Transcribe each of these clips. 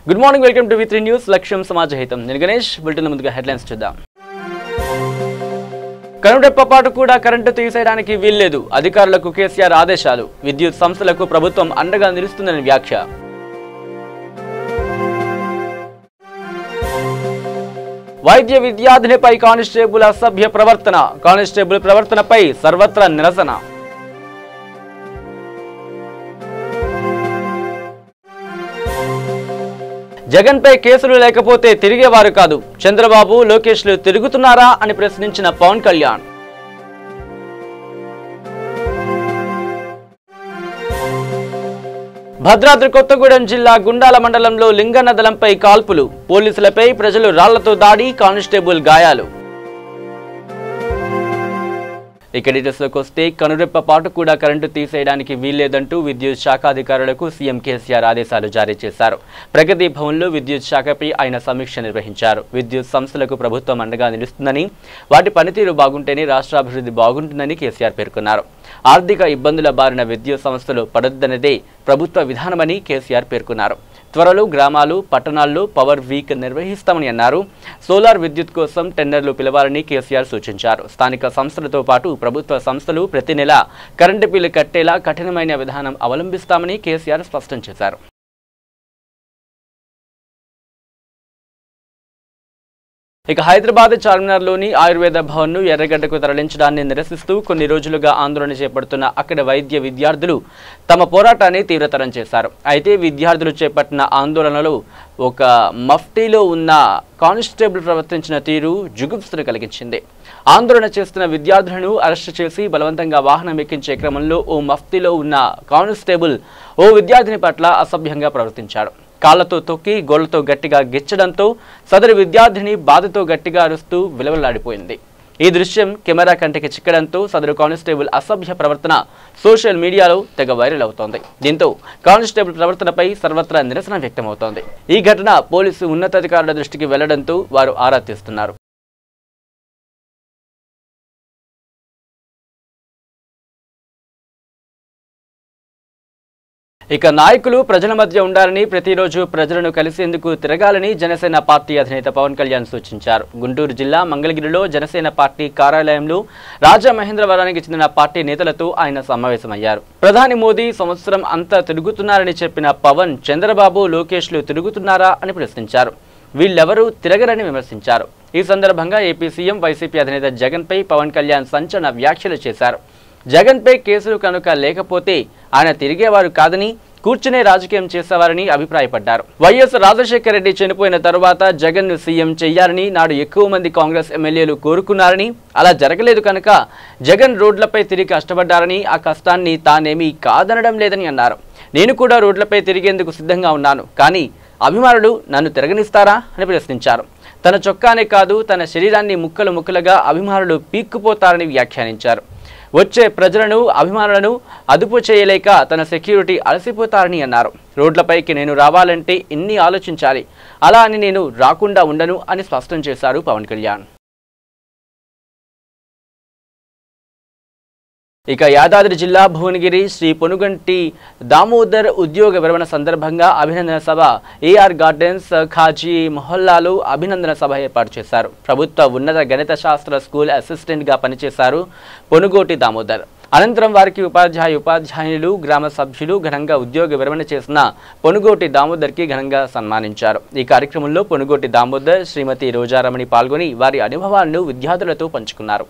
Good morning, welcome to V3 news. లక్ష్యం సమాజహితం. నేను Ganesh. Bulletin ముందుగా హెడ్లైన్స్ చూద్దాం. కనురెప్పపాటు కూడా కరెంటు తీసేయడానికి వీల్లేదు. అధికారులకు కేసీఆర్ ఆదేశాలు. విద్యుత్ సంస్థలకు ప్రభుత్వం అండగా నిలుస్తుందని వ్యాఖ్య. వైద్య విద్యార్థినిపై కానిస్టేబుల్ అసభ్య ప్రవర్తన. కానిస్టేబుల్ ప్రవర్తనపై సర్వత్రా నిరసన. జగన్ పై కేసులు లేకపోతే తిరిగేవారు కాదు. చంద్రబాబు, లోకేష్లు తిరుగుతున్నారా అని ప్రశ్నించిన పవన్ కళ్యాణ్. భద్రాద్రి కొత్తగూడెం జిల్లా గుండాల మండలంలో లింగన్న దళంపై కాల్పులు. పోలీసులపై ప్రజలు రాళ్లతో దాడి, కానిస్టేబుల్ గాయాలు. ఇక డీటెయిల్స్లోకి వస్తే కనురెప్పపాటు కూడా కరెంటు తీసేయడానికి వీల్లేదంటూ విద్యుత్ శాఖ అధికారులకు సీఎం కేసీఆర్ ఆదేశాలు జారీ చేశారు. ప్రగతి భవన్లో విద్యుత్ శాఖపై ఆయన సమీక్ష నిర్వహించారు. విద్యుత్ సంస్థలకు ప్రభుత్వం అండగా నిలుస్తుందని, వాటి పనితీరు బాగుంటేనే రాష్ట్రాభివృద్ధి బాగుంటుందని కేసీఆర్ పేర్కొన్నారు. ఆర్థిక ఇబ్బందుల బారిన విద్యుత్ సంస్థలు పడొద్దన్నదే ప్రభుత్వ విధానమని కేసీఆర్ పేర్కొన్నారు. త్వరలో గ్రామాలు, పట్టణాల్లో పవర్ వీక్ నిర్వహిస్తామని అన్నారు. సోలార్ విద్యుత్ కోసం టెండర్లు పిలవాలని కేసీఆర్ సూచించారు. స్థానిక సంస్థలతో పాటు ప్రభుత్వ సంస్థలు ప్రతి నెల కరెంటు బిల్లు కట్టేలా కఠినమైన విధానం అవలంబిస్తామని కేసీఆర్ స్పష్టం చేశారు. ఇక హైదరాబాద్ చార్మినార్లోని ఆయుర్వేద భవన్ను ఎర్రగడ్డకు తరలించడాన్ని నిరసిస్తూ కొన్ని రోజులుగా ఆందోళన చేపడుతున్న అక్కడ వైద్య విద్యార్థులు తమ పోరాటాన్ని తీవ్రతరం చేశారు. అయితే విద్యార్థులు చేపట్టిన ఆందోళనలో ఒక మఫ్టీలో ఉన్న కానిస్టేబుల్ ప్రవర్తించిన తీరు జుగుప్సను కలిగించింది. ఆందోళన చేస్తున్న విద్యార్థులను అరెస్టు చేసి బలవంతంగా వాహనం ఎక్కించే క్రమంలో ఓ మఫ్టీలో ఉన్న కానిస్టేబుల్ ఓ విద్యార్థిని పట్ల అసభ్యంగా ప్రవర్తించాడు. కాళ్లతో తొక్కి గోళ్లతో గట్టిగా గిచ్చడంతో సదరు విద్యార్థిని బాధతో గట్టిగా అరుస్తూ విలవలాడిపోయింది. ఈ దృశ్యం కెమెరా కంటికి చిక్కడంతో సదరు కానిస్టేబుల్ అసభ్య ప్రవర్తన సోషల్ మీడియాలో తెగ వైరల్ అవుతోంది. దీంతో కానిస్టేబుల్ ప్రవర్తనపై సర్వత్రా నిరసన వ్యక్తమవుతోంది. ఈ ఘటన పోలీసు ఉన్నతాధికారుల దృష్టికి వెళ్లడంతో వారు ఆరా తీస్తున్నారు. ఇక నాయకులు ప్రజల మధ్య ఉండాలని, ప్రతిరోజు ప్రజలను కలిసేందుకు తిరగాలని జనసేన పార్టీ అధినేత పవన్ కళ్యాణ్ సూచించారు. గుంటూరు జిల్లా మంగళగిరిలో జనసేన పార్టీ కార్యాలయంలో రాజమహేంద్రవరానికి చెందిన పార్టీ నేతలతో ఆయన సమావేశమయ్యారు. ప్రధాని మోదీ సంవత్సరం అంతా తిరుగుతున్నారని చెప్పిన పవన్ చంద్రబాబు, లోకేష్లు తిరుగుతున్నారా అని ప్రశ్నించారు. వీళ్ళెవరూ తిరగరని విమర్శించారు. ఈ సందర్భంగా ఏపీ సీఎం, వైసీపీ అధినేత జగన్ పై పవన్ కళ్యాణ్ సంచలన వ్యాఖ్యలు చేశారు. జగన్ పై కేసులు కనుక లేకపోతే ఆయన తిరిగేవారు కాదని, కూర్చునే రాజకీయం చేసేవారని అభిప్రాయపడ్డారు. వైఎస్ రాజశేఖర రెడ్డి చనిపోయిన తరువాత జగన్ ను సీఎం చేయాలని నాడు ఎక్కువ మంది కాంగ్రెస్ ఎమ్మెల్యేలు కోరుకున్నారని, అలా జరగలేదు కనుక జగన్ రోడ్లపై తిరిగి కష్టపడ్డారని, ఆ కష్టాన్ని తానేమీ కాదనడం లేదని అన్నారు. నేను కూడా రోడ్లపై తిరిగేందుకు సిద్ధంగా ఉన్నాను, కానీ అభిమానులు నన్ను తిరగనిస్తారా అని ప్రశ్నించారు. తన చొక్కానే కాదు, తన శరీరాన్ని ముక్కలు ముక్కలుగా అభిమానులు పీక్కుపోతారని వ్యాఖ్యానించారు. వచ్చే ప్రజలను, అభిమానులను అదుపు చేయలేక తన సెక్యూరిటీ అలసిపోతారని అన్నారు. రోడ్లపైకి నేను రావాలంటే ఇన్ని ఆలోచించాలి, అలా అని నేను రాకుండా ఉండను అని స్పష్టం చేశారు పవన్ కళ్యాణ్. ఇక యాదాద్రి జిల్లా భువనగిరి శ్రీ పొనుగంటి దామోదర్ ఉద్యోగ విరమణ సందర్భంగా అభినందన సభ ఏఆర్ గార్డెన్స్ ఖాజీ మొహల్లాలో అభినందన సభ ఏర్పాటు చేశారు. ప్రభుత్వ ఉన్నత గణిత శాస్త్ర స్కూల్ అసిస్టెంట్ గా పనిచేశారు పొనుగోటి దామోదర్. అనంతరం వారికి ఉపాధ్యాయులు, గ్రామ సభ్యులు ఘనంగా ఉద్యోగ విరమణ చేసిన పొనుగోటి దామోదర్కి ఘనంగా సన్మానించారు. ఈ కార్యక్రమంలో పొనుగోటి దామోదర్, శ్రీమతి రోజారమణి పాల్గొని వారి అనుభవాలను విద్యార్థులతో పంచుకున్నారు.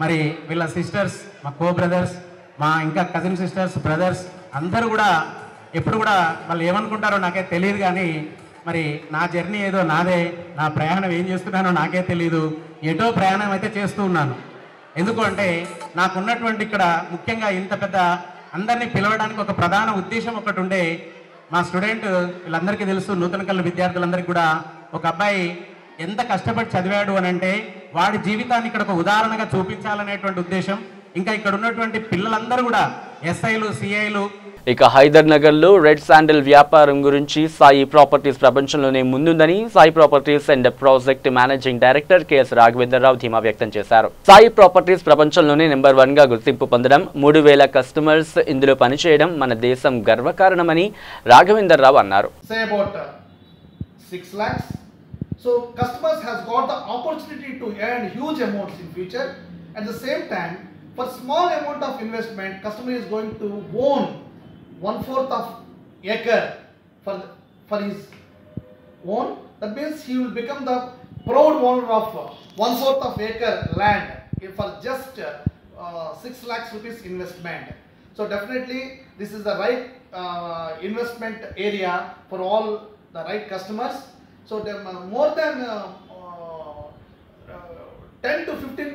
మరి వీళ్ళ సిస్టర్స్, మా కో బ్రదర్స్, మా ఇంకా కజిన్ సిస్టర్స్, బ్రదర్స్ అందరూ కూడా ఎప్పుడు కూడా వాళ్ళు ఏమనుకుంటారో నాకే తెలియదు, కానీ మరి నా జర్నీ ఏదో నాదే, నా ప్రయాణం ఏం చేస్తున్నానో నాకే తెలియదు. ఎటో ప్రయాణం అయితే చేస్తూ ఉన్నాను. ఎందుకు అంటే నాకున్నటువంటి ఇక్కడ ముఖ్యంగా ఇంత పెద్ద అందరినీ పిలవడానికి ఒక ప్రధాన ఉద్దేశం ఒకటి ఉండే. మా స్టూడెంట్ వీళ్ళందరికీ తెలుసు, నూతన కళ విద్యార్థులందరికీ కూడా ఒక అబ్బాయి ఎంత కష్టపడి చదివాడు అని అంటే వాడి జీవితాన్ని ఇక్కడ ఒక ఉదాహరణగా చూపించాలనేటువంటి ఉద్దేశం. ఇంకా ఇక్కడ ఉన్నటువంటి పిల్లలందరూ కూడా ఎస్ఐలు, సిఐలు. ఇక హైదర్ నగర్ లో రెడ్ శాండిల్ వ్యాపారం గురించి సాయి ప్రాపర్టీస్ ప్రపంచంలోనే ముందుందని Sai properties and project managing director KS Raghavendra Rao ధీమా వ్యక్తం చేశారు. సాయి ప్రాపర్టీస్ ప్రపంచంలోనే నెంబర్ 1 గా గుర్తింపు పొందడం, 3000 కస్టమర్స్ ఇందులో పనిచేయడం మన దేశం గర్వకారణమని రాఘవేంద్రరావు అన్నారు. So customers has got the opportunity to earn huge amounts in future. At the same time, for small amount of investment, customer is going to own 1/4 of acre for his own. That means he will become the proud owner of 1/4 of acre land for just 6 lakhs rupees investment. So definitely this is the right investment area for all the right customers. So more than 10 to 15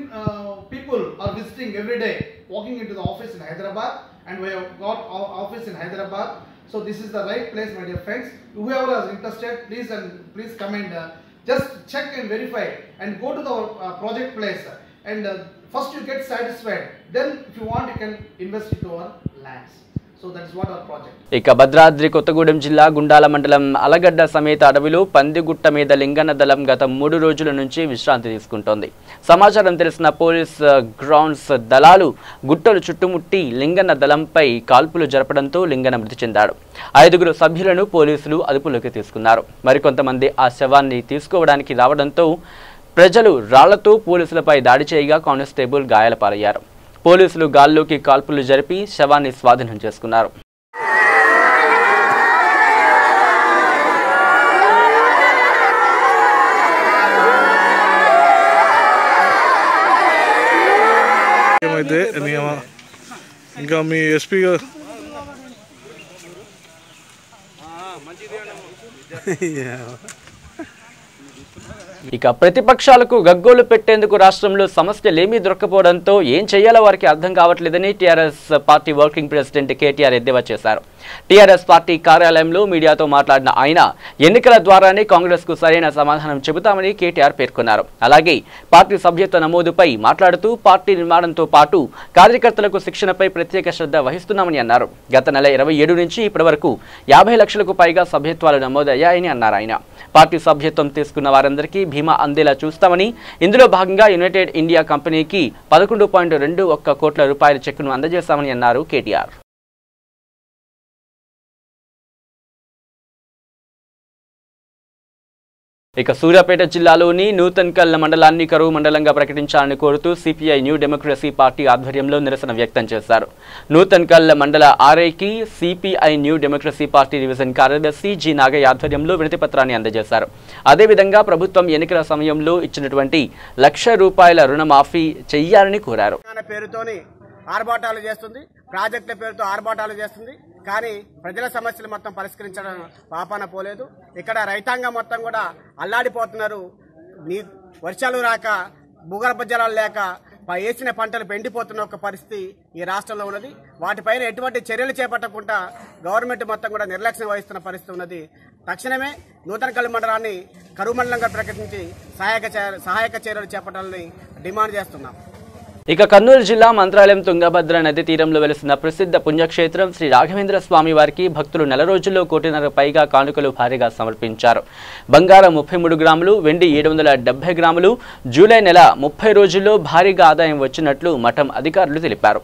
people are visiting every day, walking into the office in Hyderabad, and we have got our office in Hyderabad. So this is the right place, my dear friends. Whoever is interested, please come and just check and verify and go to the project place, and first you get satisfied, then if you want you can invest into our lands. So that is what our project. ఇక భద్రాద్రి కొత్తగూడెం జిల్లా గుండాల మండలం అలగడ్డ సమేత అడవిలో పందిగుట్ట మీద లింగన్న దళం గత 3 రోజుల నుంచి విశ్రాంతి తీసుకుంటోంది. సమాచారం తెలిసిన పోలీస్ గ్రౌండ్స్ దళాలు గుట్టలు చుట్టుముట్టి లింగన్న దళంపై కాల్పులు జరపడంతో లింగన్న మృతి చెందాడు. 5గురు సభ్యులను పోలీసులు అదుపులోకి తీసుకున్నారు. మరికొంతమంది ఆ శవాన్ని తీసుకోవడానికి రావడంతో ప్రజలు రాళ్లతో పోలీసులపై దాడి చేయగా కానిస్టేబుల్ గాయాల పాలయ్యారు. పోలీసులు గాల్లోకి కాల్పులు జరిపి శవాన్ని స్వాధీనం చేసుకున్నారు. ఇంకా మీ ఎస్పీ ఇక ప్రతిపక్షాలకు గగ్గోలు పెట్టేందుకు రాష్ట్రంలో సమస్యలేమీ దొరకపోవడంతో ఏం చేయాలో వారికి అర్థం కావట్లేదని TRS party working president KTR ఎద్దేవా చేశారు. టీఆర్ఎస్ పార్టీ కార్యాలయంలో మీడియాతో మాట్లాడిన ఆయన ఎన్నికల ద్వారానే కాంగ్రెస్ కు సరైన సమాధానం చెబుతామని కేటీఆర్ పేర్కొన్నారు. అలాగే పార్టీ సభ్యత్వ నమోదుపై మాట్లాడుతూ పార్టీ నిర్మాణంతో పాటు కార్యకర్తలకు శిక్షణపై ప్రత్యేక శ్రద్ధ వహిస్తున్నామని అన్నారు. గత నెల 27 నుంచి ఇప్పటి వరకు 50 లక్షలకు పైగా సభ్యత్వాలు నమోదయ్యాయని అన్నారు. ఆయన పార్టీ సభ్యత్వం తీసుకున్న వారందరికీ బీమా అందేలా చూస్తామని, ఇందులో భాగంగా యునైటెడ్ ఇండియా కంపెనీకి 11.21 కోట్ల రూపాయల చెక్కును అందజేస్తామని అన్నారు కేటీఆర్. ఇక సూర్యాపేట జిల్లాలోని నూతన్కల్ మండలాన్ని కరువు మండలంగా ప్రకటించాలని కోరుతూ సిపిఐ న్యూ డెమోక్రసీ పార్టీ ఆధ్వర్యంలో నిరసన వ్యక్తం చేశారు. నూతన్కల్ మండల ఆర్ఐకి CPI new democracy party division కార్యదర్శి జి నాగయ్య ఆధ్వర్యంలో వినతి పత్రాన్ని అందజేశారు. అదేవిధంగా ప్రభుత్వం ఎన్నికల సమయంలో ఇచ్చినటువంటి ₹1,00,000 రుణమాఫీ చేయాలని కోరారు. ఆర్భాటాలు చేస్తుంది, ప్రాజెక్టుల పేరుతో ఆర్భాటాలు చేస్తుంది, కానీ ప్రజల సమస్యలు మొత్తం పరిష్కరించడం పాపాన పోలేదు. ఇక్కడ రైతాంగం మొత్తం కూడా అల్లాడిపోతున్నారు. వర్షాలు రాక, భూగర్భ జలాలు లేక వేసిన పంటలు ఎండిపోతున్న ఒక పరిస్థితి ఈ రాష్ట్రంలో ఉన్నది. వాటిపైన ఎటువంటి చర్యలు చేపట్టకుండా గవర్నమెంట్ మొత్తం కూడా నిర్లక్ష్యం వహిస్తున్న పరిస్థితి ఉన్నది. తక్షణమే నూతన్కల్ మండలాన్ని కరువు మండలంగా ప్రకటించి సహాయక చర్యలు చేపట్టాలని డిమాండ్ చేస్తున్నాం. ఇక కర్నూలు జిల్లా మంత్రాలయం తుంగభద్ర నది తీరంలో వెలిసిన ప్రసిద్ధ పుణ్యక్షేత్రం శ్రీ రాఘవేంద్ర స్వామి వారికి భక్తులు నెల రోజుల్లో 1.5 కోటి పైగా కానుకలు భారీగా సమర్పించారు. బంగారం 33 గ్రాములు, వెండి 770 గ్రాములు. జూలై నెల 30 రోజుల్లో భారీగా ఆదాయం వచ్చినట్లు మఠం అధికారులు తెలిపారు.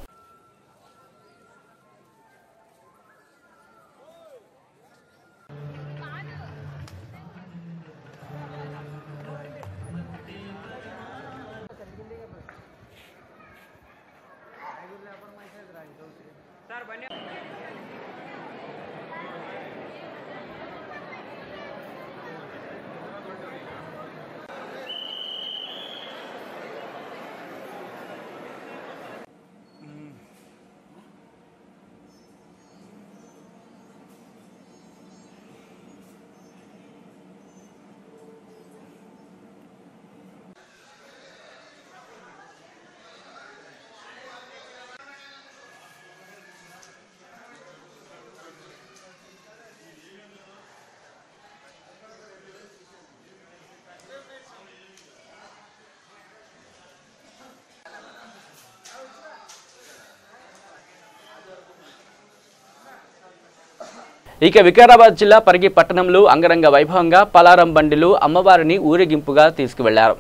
ఇక వికారాబాద్ జిల్లా పరిగి పట్టణంలో అంగరంగ వైభవంగా పలారం బండిలు అమ్మవారిని ఊరేగింపుగా తీసుకువెళ్లారు.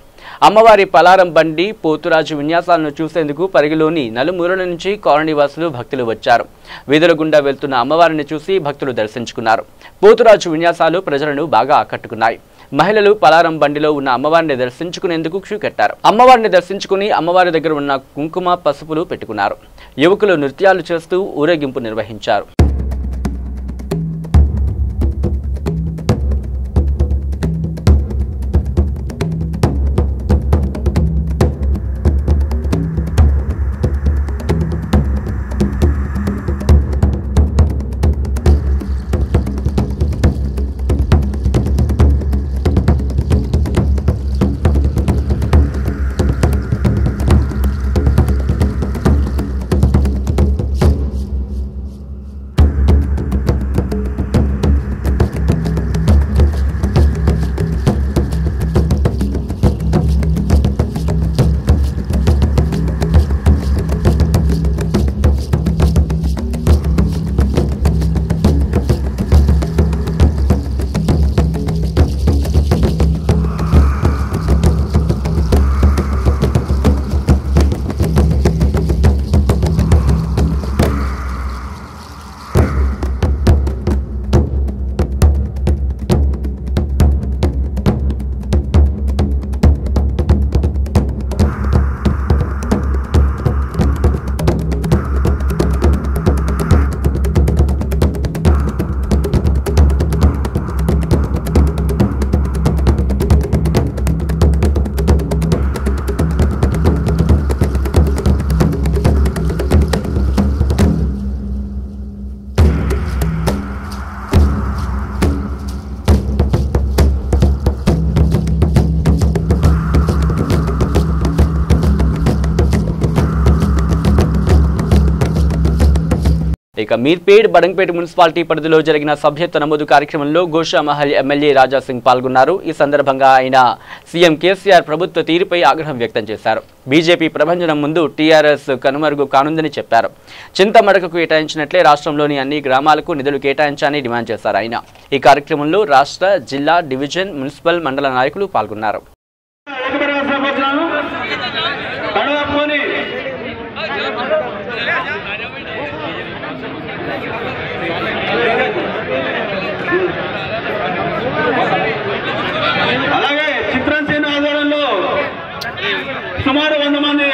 అమ్మవారి పలారం బండి పోతురాజు విన్యాసాలను చూసేందుకు పరిగిలోని నలుమూలల నుంచి కాలనీవాసులు భక్తులు వచ్చారు. వీధుల గుండా వెళ్తున్న అమ్మవారిని చూసి భక్తులు దర్శించుకున్నారు. పోతురాజు విన్యాసాలు ప్రజలను బాగా ఆకట్టుకున్నాయి. మహిళలు పలారం బండిలో ఉన్న అమ్మవారిని దర్శించుకునేందుకు క్యూ కట్టారు. అమ్మవారిని దర్శించుకుని అమ్మవారి దగ్గర ఉన్న కుంకుమ పసుపులు పెట్టుకున్నారు. యువకులు నృత్యాలు చేస్తూ ఊరేగింపు నిర్వహించారు. ఇక మీర్పేట్ బడంగపేట మున్సిపాలిటీ పరిధిలో జరిగిన సభ్యత్వ నమోదు కార్యక్రమంలో గోషామహల్ ఎమ్మెల్యే రాజాసింగ్ పాల్గొన్నారు. ఈ సందర్భంగా ఆయన సీఎం కేసీఆర్ ప్రభుత్వ తీరుపై ఆగ్రహం వ్యక్తం చేశారు. బీజేపీ ప్రభంజనం ముందు టీఆర్ఎస్ కనుమరుగు కానుందని చెప్పారు. చింతమడకకు కేటాయించినట్లే రాష్ట్రంలోని అన్ని గ్రామాలకు నిధులు కేటాయించాలని డిమాండ్ చేశారు ఆయన. ఈ కార్యక్రమంలో రాష్ట్ర, జిల్లా, డివిజన్, మున్సిపల్, మండల నాయకులు పాల్గొన్నారు. అలాగే చిత్రసేన ఆధ్వర్యంలో సుమారు 100 మంది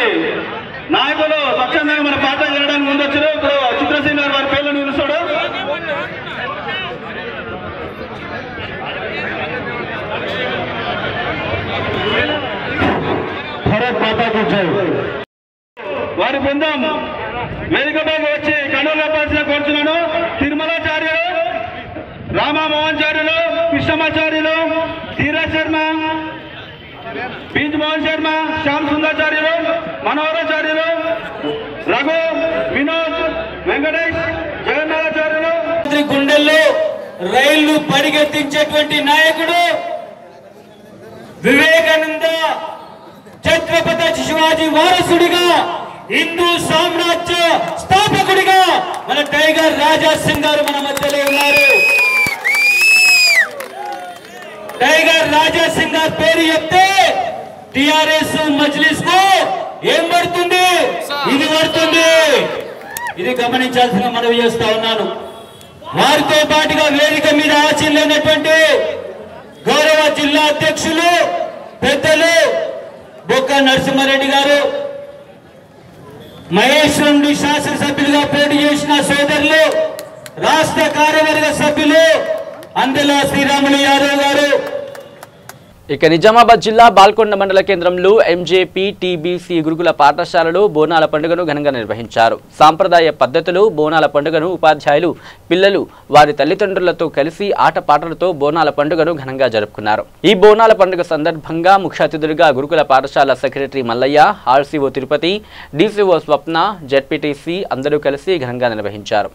నాయకులు స్వచ్ఛందంగా మన పార్టీ చేయడానికి ముందొచ్చారు. ఇప్పుడు చిత్రసేన గారు వారి పేర్లను నిలుస్తాడు. భారత్ మాతాకి జై. వారి బృందం వేదికపై వచ్చి కండువలు కప్పాల్సిన కోరుతున్నాను. తిరుమలాచార్యులు, రామమోహన్చార్యులు, కృష్ణమాచార్యులు, ధీరజ్ శర్మ, బీజ్ మోహన్ శర్మ, శ్యామ్ సుందరాచార్యులు, మనోహరాచార్యులు, రఘు, వినోద్, వెంకటేష్, జగన్నాథాచార్యులు. గుండెల్లో రైళ్లు పరిగెత్తించేటువంటి నాయకుడు వివేకానంద ఛత్రపతి శివాజీ వారసుడిగా, హిందూ సామ్రాజ్య స్థాపకుడిగా మన టైగర్ రాజా సింగ్ గారు మన మధ్యలో ఉన్నారు. టైగర్ రాజా సింగ్ గారి పేరు చెప్తే టిఆర్ఎస్ మజ్లిస్ కు ఏం పడుతుంది? ఇది పడుతుంది. ఇది గమనించాల్సిన మనవి చేస్తా ఉన్నాను. వారితో పాటుగా వేదిక మీద ఆశీర్లైనటువంటి గౌరవ జిల్లా అధ్యక్షులు పెద్దలు బొక్క నరసింహారెడ్డి గారు, మహేశ్వరం నుండి శాసనసభ్యులుగా పోటీ చేసిన సోదరులు, రాష్ట్ర కార్యవర్గ సభ్యులు అందెల శ్రీరాములు యాదవ్ గారు. ఇక నిజామాబాద్ జిల్లా బాల్కొండ మండల కేంద్రంలో ఎంజేపీ టీబీసీ గురుకుల పాఠశాలలో బోనాల పండుగను ఘనంగా నిర్వహించారు. సాంప్రదాయ పద్ధతిలో బోనాల పండుగను ఉపాధ్యాయులు, పిల్లలు వారి తల్లిదండ్రులతో కలిసి ఆటపాటలతో బోనాల పండుగను ఘనంగా జరుపుకున్నారు. ఈ బోనాల పండుగ సందర్భంగా ముఖ్య అతిథులుగా గురుకుల పాఠశాల secretary Mallaiah, RCO Tirupati, DCO Swapna, ZPTC అందరూ కలిసి ఘనంగా నిర్వహించారు.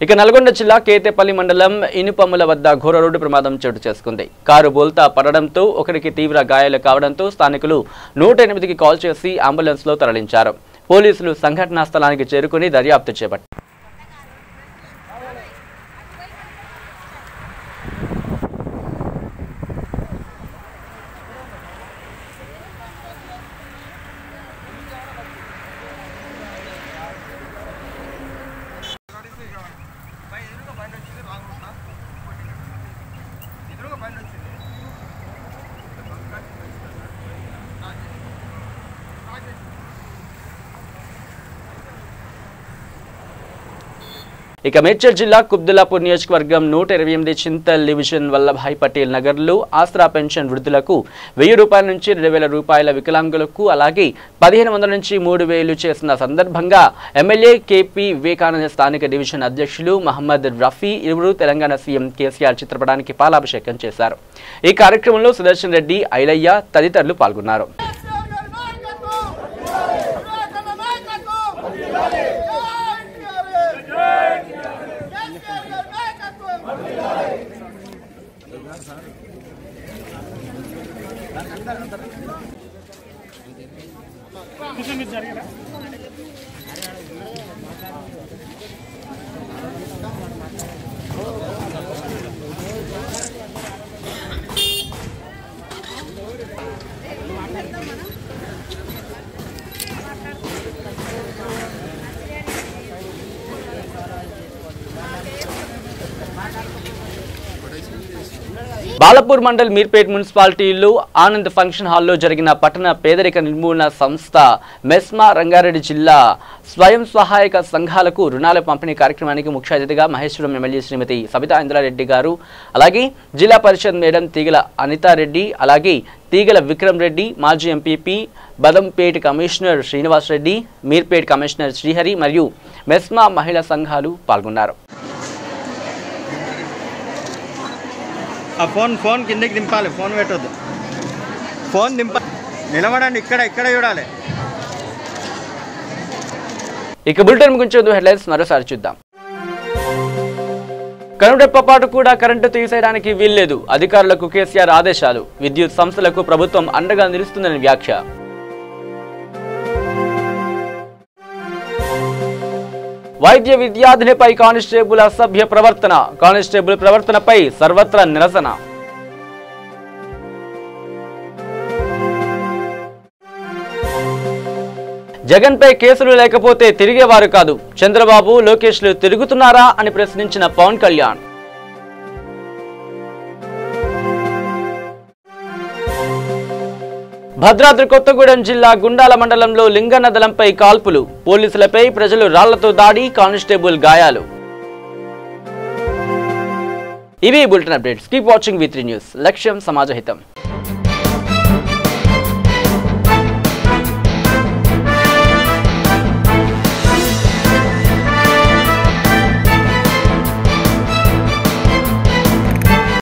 ఇక నల్గొండ జిల్లా కేతేపల్లి మండలం ఇనుపమ్ముల వద్ద ఘోర రోడ్డు ప్రమాదం చోటు చేసుకుంది. కారు బోల్తా పడడంతో ఒకరికి తీవ్ర గాయాలు కావడంతో స్థానికులు 108కి కాల్ చేసి అంబులెన్స్ లో తరలించారు. పోలీసులు సంఘటనా స్థలానికి చేరుకుని దర్యాప్తు చేపట్టారు. ఇక మేడ్చల్ జిల్లా కుబ్దులాపూర్ నియోజకవర్గం 128 చింతల్ డివిజన్ వల్లభాయ్ పటేల్ నగర్లో ఆసరా పెన్షన్ వృద్ధులకు 1000 రూపాయల నుంచి 2000 రూపాయల వికలాంగులకు అలాగే 1500 నుంచి 3000 చేసిన సందర్భంగా ఎమ్మెల్యే కేపీ వివేకానంద స్థానిక డివిజన్ అధ్యక్షులు మహమ్మద్ రఫీ ఇరువురు తెలంగాణ సీఎం కేసీఆర్ చిత్రపటానికి పాలాభిషేకం చేశారు. ఈ కార్యక్రమంలో సుదర్శన్ రెడ్డి, ఐలయ్య తదితరులు పాల్గొన్నారు. బాలపూర్ మండల్ మీర్పేట్ మున్సిపాలిటీలో ఆనంద్ ఫంక్షన్ హాల్లో జరిగిన పట్టణ పేదరిక నిర్మూలన సంస్థ మెస్మా రంగారెడ్డి జిల్లా స్వయం సహాయక సంఘాలకు రుణాల పంపిణీ కార్యక్రమానికి ముఖ్య అతిథిగా మహేశ్వరం ఎమ్మెల్యే శ్రీమతి సబితా ఇంద్రారెడ్డి గారు, అలాగే జిల్లా పరిషత్ మేడం తీగల అనితారెడ్డి, అలాగే తీగల విక్రమ్ రెడ్డి, మాజీ MPP Badampet commissioner Srinivas Reddy, Meerpet commissioner Srihari మరియు మెస్మా మహిళా సంఘాలు పాల్గొన్నారు. ఫోన్ కిందకి దింపాలి, ఫోన్ పెట్టొద్దు, ఫోన్ దింపాలి, నిలబడండి, ఇక్కడ చూడాలి. ఇక బులెటిన్ గురించి హెడ్లైన్స్ మరోసారి చూద్దాం. కనురెప్పపాటు కూడా కరెంటు తీసేయడానికి వీల్లేదు, అధికారులకు కేసీఆర్ ఆదేశాలు, విద్యుత్ సంస్థలకు ప్రభుత్వం అండగా నిలుస్తుందని వ్యాఖ్య. వైద్య విద్యార్థినిపై కానిస్టేబుల్ అసభ్య ప్రవర్తన, కానిస్టేబుల్ ప్రవర్తనపై సర్వత్రా నిరసన. జగన్పై కేసులు లేకపోతే తిరిగేవారు కాదు, చంద్రబాబు లోకేష్లు తిరుగుతున్నారా అని ప్రశ్నించిన పవన్ కళ్యాణ్. భద్రాద్రి కొత్తగూడెం జిల్లా గుండాల మండలంలో లింగన్న దళంపై కాల్పులు, పోలీసులపై ప్రజలు రాళ్లతో దాడి, కానిస్టేబుల్ గాయాలు. ఇవి bulletin updates. Keep watching V3 news. లక్ష్యం సమాజహితం.